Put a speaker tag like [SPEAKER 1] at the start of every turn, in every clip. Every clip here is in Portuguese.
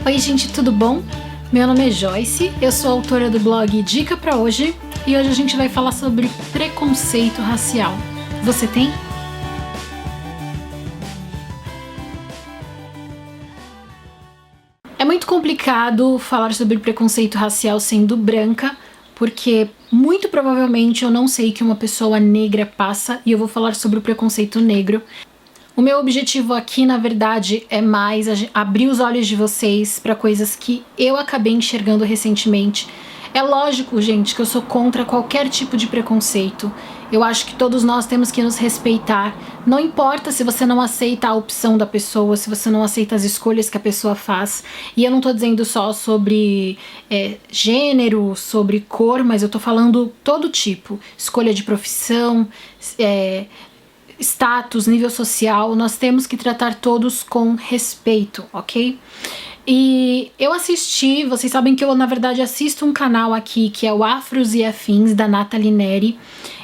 [SPEAKER 1] Oi gente, tudo bom? Meu nome é Joyce, eu sou autora do blog Dica Pra Hoje e hoje a gente vai falar sobre preconceito racial. Você tem? É muito complicado falar sobre preconceito racial sendo branca, porque muito provavelmente eu não sei que uma pessoa negra passa e eu vou falar sobre o preconceito negro. O meu objetivo aqui, na verdade, é mais abrir os olhos de vocês para coisas que eu acabei enxergando recentemente. É lógico, gente, que eu sou contra qualquer tipo de preconceito. Eu acho que todos nós temos que nos respeitar. Não importa se você não aceita a opção da pessoa, se você não aceita as escolhas que a pessoa faz. E eu não tô dizendo só sobre gênero, sobre cor, mas eu tô falando todo tipo. Escolha de profissão, status, nível social, nós temos que tratar todos com respeito, ok? E eu assisti, vocês sabem que eu na verdade assisto um canal aqui que é o Afros e Afins, da Nathalie Neri.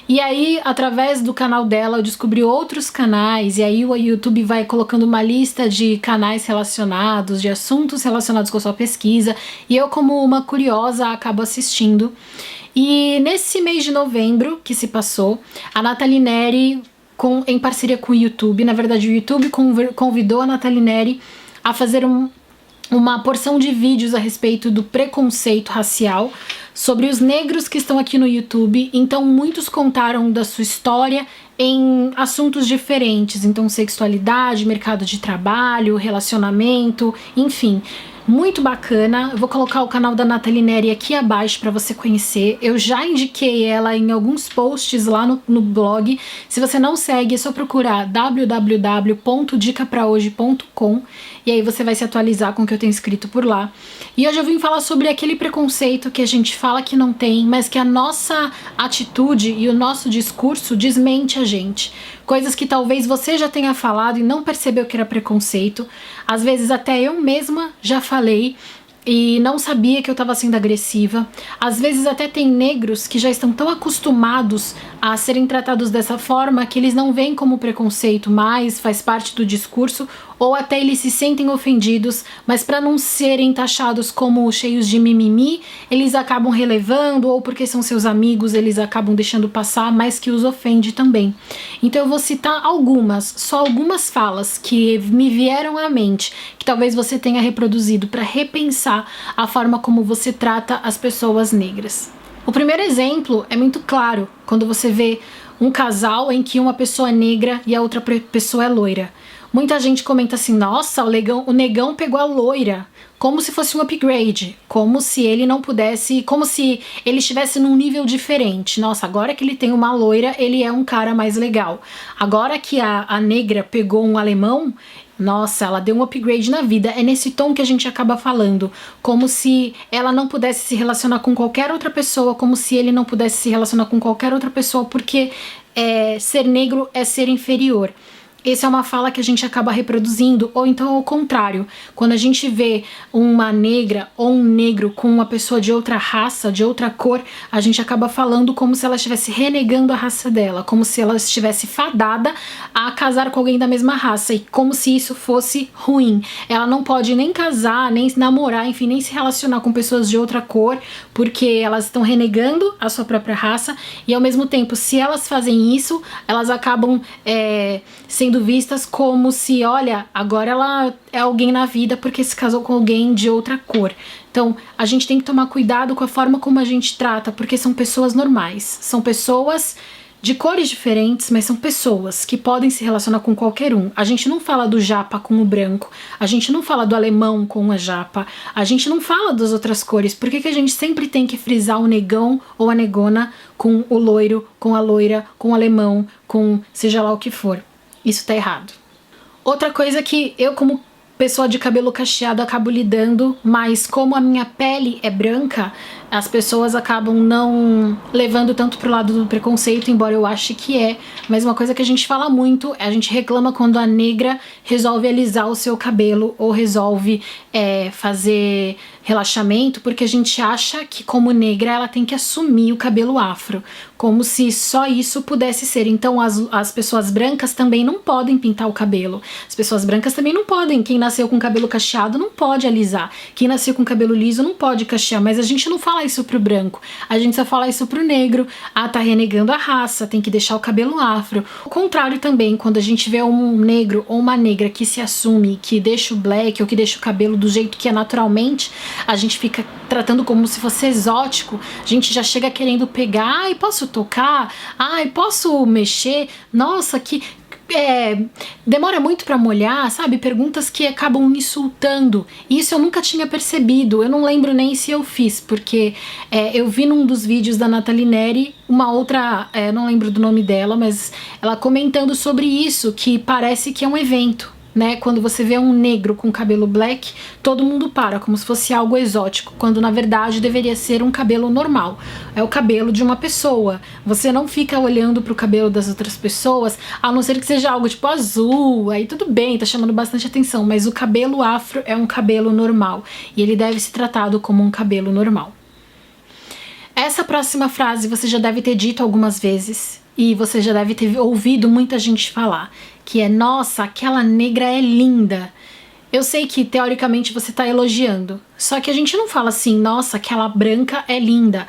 [SPEAKER 1] E aí, através do canal dela, eu descobri outros canais, e aí o YouTube vai colocando uma lista de canais relacionados, de assuntos relacionados com a sua pesquisa, e eu, como uma curiosa, acabo assistindo. E nesse mês de novembro que se passou, a Nathalie Neri, em parceria com o YouTube, na verdade o YouTube convidou a Nathalie Neri a fazer uma porção de vídeos a respeito do preconceito racial sobre os negros que estão aqui no YouTube. Então muitos contaram da sua história em assuntos diferentes, então sexualidade, mercado de trabalho, relacionamento, enfim. Muito bacana. Eu vou colocar o canal da Nathalie Neri aqui abaixo para você conhecer. Eu já indiquei ela em alguns posts lá no blog. Se você não segue, é só procurar www.dicaprahoje.com e aí você vai se atualizar com o que eu tenho escrito por lá. E hoje eu vim falar sobre aquele preconceito que a gente fala que não tem, mas que a nossa atitude e o nosso discurso desmente a gente. Coisas que talvez você já tenha falado e não percebeu que era preconceito. Às vezes até eu mesma já falei e não sabia que eu estava sendo agressiva. Às vezes até tem negros que já estão tão acostumados a serem tratados dessa forma que eles não veem como preconceito mais, faz parte do discurso, ou até eles se sentem ofendidos, mas para não serem taxados como cheios de mimimi, eles acabam relevando, ou porque são seus amigos, eles acabam deixando passar, mas que os ofende também. Então eu vou citar só algumas falas que me vieram à mente, que talvez você tenha reproduzido para repensar a forma como você trata as pessoas negras. O primeiro exemplo é muito claro, quando você vê um casal em que uma pessoa é negra e a outra pessoa é loira. Muita gente comenta assim, nossa, o negão pegou a loira, como se fosse um upgrade, como se ele não pudesse, como se ele estivesse num nível diferente. Nossa, agora que ele tem uma loira, ele é um cara mais legal. Agora que a negra pegou um alemão, nossa, ela deu um upgrade na vida. É nesse tom que a gente acaba falando, como se ela não pudesse se relacionar com qualquer outra pessoa, como se ele não pudesse se relacionar com qualquer outra pessoa, porque ser negro é ser inferior. Essa é uma fala que a gente acaba reproduzindo, ou então ao contrário, quando a gente vê uma negra ou um negro com uma pessoa de outra raça, de outra cor, a gente acaba falando como se ela estivesse renegando a raça dela, como se ela estivesse fadada a casar com alguém da mesma raça, e como se isso fosse ruim. Ela não pode nem casar, nem namorar, enfim, nem se relacionar com pessoas de outra cor, porque elas estão renegando a sua própria raça, e ao mesmo tempo, se elas fazem isso, elas acabam sendo vistas como se, olha, agora ela é alguém na vida porque se casou com alguém de outra cor. Então, a gente tem que tomar cuidado com a forma como a gente trata, porque são pessoas normais, são pessoas de cores diferentes, mas são pessoas que podem se relacionar com qualquer um. A gente não fala do japa com o branco, a gente não fala do alemão com a japa, a gente não fala das outras cores. Por que a gente sempre tem que frisar o negão ou a negona com o loiro, com a loira, com o alemão, com seja lá o que for? Isso tá errado. Outra coisa que eu, como pessoa de cabelo cacheado, acabo lidando, mas como a minha pele é branca, as pessoas acabam não levando tanto pro lado do preconceito, embora eu ache que é. Mas uma coisa que a gente fala muito, a gente reclama quando a negra resolve alisar o seu cabelo ou resolve fazer relaxamento, porque a gente acha que como negra ela tem que assumir o cabelo afro, como se só isso pudesse ser. Então as pessoas brancas também não podem pintar o cabelo, as pessoas brancas também não podem, quem nasceu com cabelo cacheado não pode alisar, quem nasceu com cabelo liso não pode cachear, mas a gente não fala isso pro branco, a gente só fala isso pro negro, tá renegando a raça, tem que deixar o cabelo afro. O contrário também, quando a gente vê um negro ou uma negra que se assume, que deixa o black ou que deixa o cabelo do jeito que é naturalmente, a gente fica tratando como se fosse exótico, a gente já chega querendo pegar, ai, posso tocar? Ai, posso mexer? Nossa, que... demora muito pra molhar, sabe? Perguntas que acabam me insultando. Isso eu nunca tinha percebido, eu não lembro nem se eu fiz, porque eu vi num dos vídeos da Nathalie Neri uma outra, não lembro do nome dela, mas ela comentando sobre isso, que parece que é um evento, né? Quando você vê um negro com cabelo black, todo mundo para, como se fosse algo exótico, quando na verdade deveria ser um cabelo normal. É o cabelo de uma pessoa. Você não fica olhando pro cabelo das outras pessoas, a não ser que seja algo tipo azul, aí tudo bem, tá chamando bastante atenção, mas o cabelo afro é um cabelo normal, e ele deve ser tratado como um cabelo normal. Essa próxima frase você já deve ter dito algumas vezes, e você já deve ter ouvido muita gente falar, que é: nossa, aquela negra é linda. Eu sei que teoricamente você tá elogiando, só que a gente não fala assim: nossa, aquela branca é linda.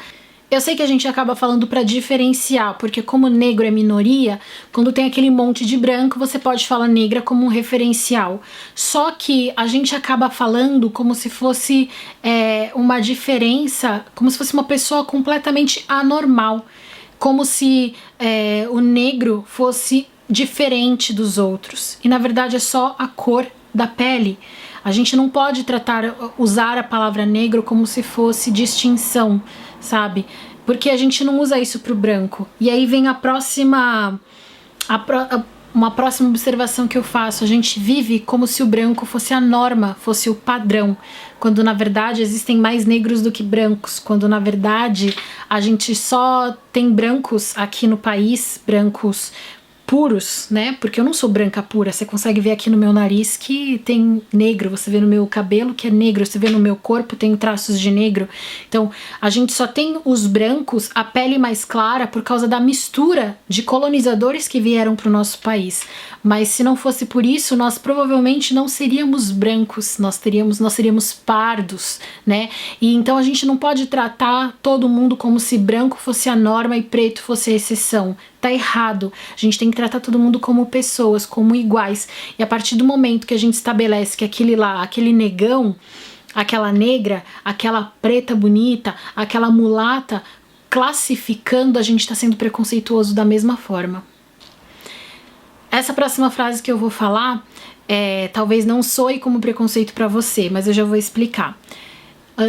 [SPEAKER 1] Eu sei que a gente acaba falando pra diferenciar, porque como negro é minoria, quando tem aquele monte de branco, você pode falar negra como um referencial. Só que a gente acaba falando como se fosse uma diferença, como se fosse uma pessoa completamente anormal. Como se o negro fosse diferente dos outros. E na verdade é só a cor da pele. A gente não pode usar a palavra negro como se fosse distinção, sabe? Porque a gente não usa isso pro branco. E aí vem uma próxima observação que eu faço: a gente vive como se o branco fosse a norma, fosse o padrão, quando na verdade existem mais negros do que brancos, quando na verdade a gente só tem brancos aqui no país, brancos puros, né? Porque eu não sou branca pura, você consegue ver aqui no meu nariz que tem negro, você vê no meu cabelo que é negro, você vê no meu corpo tem traços de negro. Então a gente só tem os brancos, a pele mais clara, por causa da mistura de colonizadores que vieram para o nosso país. Mas se não fosse por isso, nós provavelmente não seríamos brancos, nós seríamos pardos, né? E então a gente não pode tratar todo mundo como se branco fosse a norma e preto fosse a exceção. Tá errado. A gente tem que tratar todo mundo como pessoas, como iguais. E a partir do momento que a gente estabelece que aquele negão, aquela negra, aquela preta bonita, aquela mulata, classificando, a gente tá sendo preconceituoso da mesma forma. Essa próxima frase que eu vou falar talvez não soe como preconceito pra você, mas eu já vou explicar.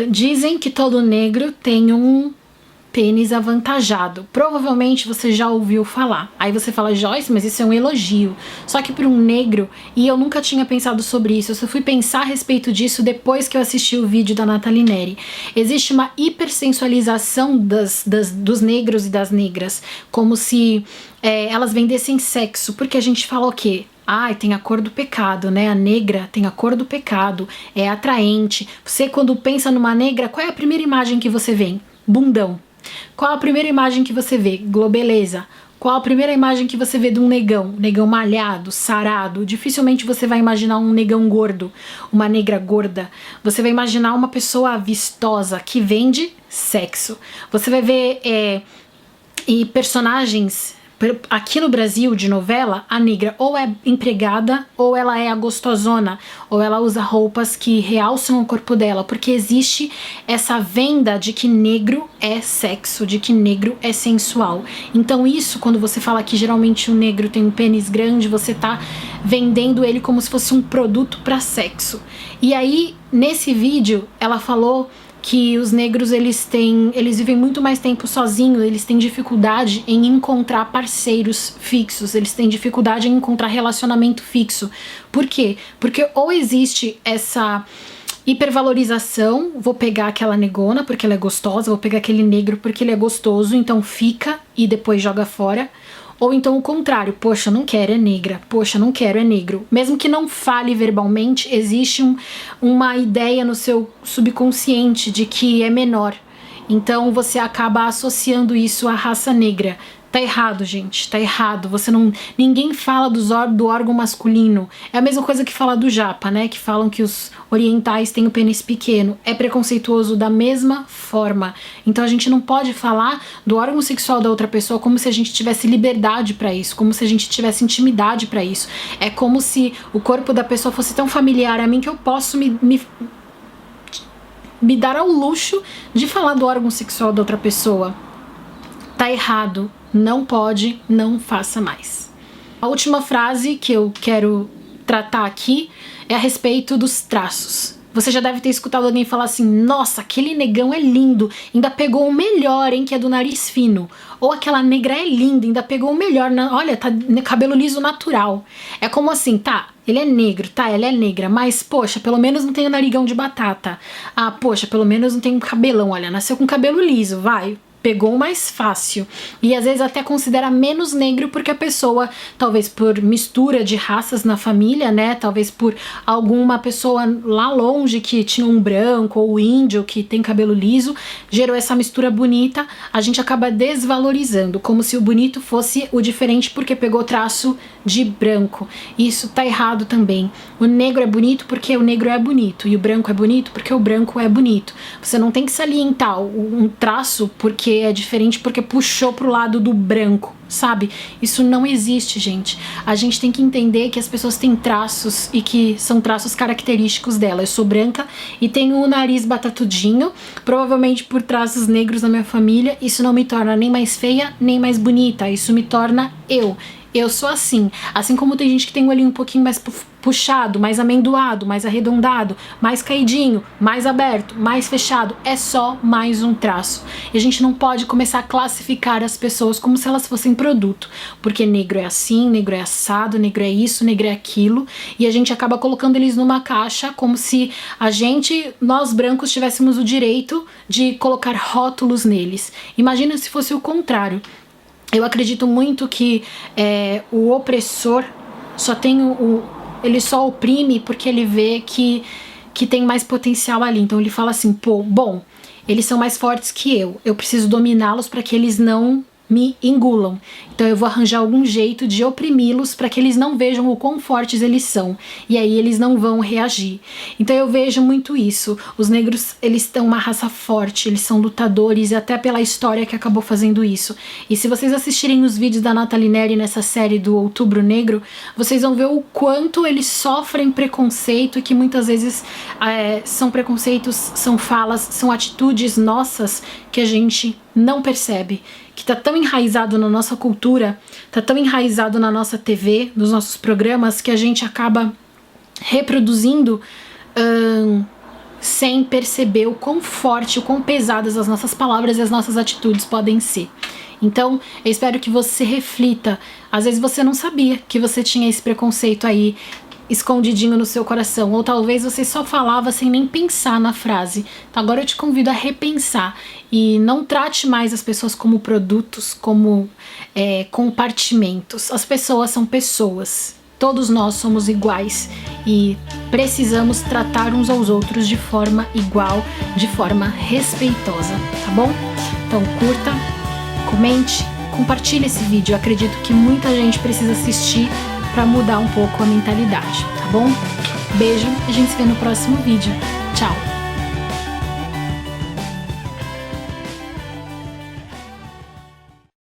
[SPEAKER 1] Dizem que todo negro tem um pênis avantajado. Provavelmente você já ouviu falar. Aí você fala: Joyce, mas isso é um elogio. Só que para um negro, e eu nunca tinha pensado sobre isso, eu só fui pensar a respeito disso depois que eu assisti o vídeo da Nathalie Neri. Existe uma hipersensualização dos negros e das negras, como se elas vendessem sexo, porque a gente fala o quê? Ai, tem a cor do pecado, né? A negra tem a cor do pecado, é atraente. Você, quando pensa numa negra, qual é a primeira imagem que você vê? Bundão. Qual a primeira imagem que você vê? Globeleza. Qual a primeira imagem que você vê de um negão? Negão malhado, sarado. Dificilmente você vai imaginar um negão gordo, uma negra gorda. Você vai imaginar uma pessoa vistosa que vende sexo. Você vai ver personagens aqui no Brasil de novela, a negra ou é empregada ou ela é a gostosona, ou ela usa roupas que realçam o corpo dela, porque existe essa venda de que negro é sexo, de que negro é sensual. Então isso, quando você fala que geralmente o negro tem um pênis grande, você tá vendendo ele como se fosse um produto para sexo. E aí, nesse vídeo, ela falou que os negros eles vivem muito mais tempo sozinhos, eles têm dificuldade em encontrar parceiros fixos, eles têm dificuldade em encontrar relacionamento fixo. Por quê? Porque ou existe Hipervalorização, vou pegar aquela negona porque ela é gostosa, vou pegar aquele negro porque ele é gostoso, então fica e depois joga fora. Ou então o contrário, poxa, não quero, é negra, poxa, não quero, é negro. Mesmo que não fale verbalmente, existe uma ideia no seu subconsciente de que é menor. Então você acaba associando isso à raça negra. Tá errado, gente, tá errado. Ninguém fala do órgão masculino. É a mesma coisa que fala do japa, né? Que falam que os orientais têm o pênis pequeno. É preconceituoso da mesma forma. Então a gente não pode falar do órgão sexual da outra pessoa como se a gente tivesse liberdade pra isso, como se a gente tivesse intimidade pra isso. É como se o corpo da pessoa fosse tão familiar a mim que eu posso me dar ao luxo de falar do órgão sexual da outra pessoa. Tá errado. Não pode, não faça mais. A última frase que eu quero tratar aqui é a respeito dos traços. Você já deve ter escutado alguém falar assim: nossa, aquele negão é lindo, ainda pegou o melhor, hein, que é do nariz fino. Ou aquela negra é linda, ainda pegou o melhor, olha, tá cabelo liso natural. É como assim, tá, ele é negro, tá, ela é negra, mas poxa, pelo menos não tem o narigão de batata. Ah, poxa, pelo menos não tem um cabelão, olha, nasceu com cabelo liso, vai. Pegou o mais fácil. E às vezes até considera menos negro porque a pessoa, talvez por mistura de raças na família, né? Talvez por alguma pessoa lá longe que tinha um branco ou índio que tem cabelo liso, gerou essa mistura bonita, a gente acaba desvalorizando, como se o bonito fosse o diferente porque pegou traço de branco. Isso tá errado também. O negro é bonito porque o negro é bonito, e o branco é bonito porque o branco é bonito. Você não tem que salientar um traço porque é diferente porque puxou pro lado do branco, sabe? Isso não existe, gente. A gente tem que entender que as pessoas têm traços e que são traços característicos dela. Eu sou branca e tenho o nariz batatudinho, provavelmente por traços negros na minha família. Isso não me torna nem mais feia, nem mais bonita. Isso me torna eu. Eu sou assim. Assim como tem gente que tem o olhinho um pouquinho mais puxado, mais amendoado, mais arredondado, mais caidinho, mais aberto, mais fechado. É só mais um traço. E a gente não pode começar a classificar as pessoas como se elas fossem produto. Porque negro é assim, negro é assado, negro é isso, negro é aquilo. E a gente acaba colocando eles numa caixa como se nós brancos, tivéssemos o direito de colocar rótulos neles. Imagina se fosse o contrário. Eu acredito muito que o opressor só tem ele só oprime porque ele vê que tem mais potencial ali. Então ele fala assim, pô, bom, eles são mais fortes que eu preciso dominá-los para que eles não me engulam. Então eu vou arranjar algum jeito de oprimi-los para que eles não vejam o quão fortes eles são. E aí eles não vão reagir. Então eu vejo muito isso. Os negros, eles são uma raça forte, eles são lutadores, e até pela história que acabou fazendo isso. E se vocês assistirem os vídeos da Nathalie Neri nessa série do Outubro Negro, vocês vão ver o quanto eles sofrem preconceito, e que muitas vezes são preconceitos, são falas, são atitudes nossas que a gente não percebe, que tá tão enraizado na nossa cultura, tá tão enraizado na nossa TV, nos nossos programas, que a gente acaba reproduzindo sem perceber o quão forte, o quão pesadas as nossas palavras e as nossas atitudes podem ser. Então, eu espero que você reflita. Às vezes você não sabia que você tinha esse preconceito aí escondidinho no seu coração, ou talvez você só falava sem nem pensar na frase. Então agora eu te convido a repensar e não trate mais as pessoas como produtos, como compartimentos. As pessoas são pessoas, todos nós somos iguais e precisamos tratar uns aos outros de forma igual, de forma respeitosa, tá bom? Então curta, comente, compartilhe esse vídeo. Eu acredito que muita gente precisa assistir para mudar um pouco a mentalidade, tá bom? Beijo, a gente se vê no próximo vídeo. Tchau!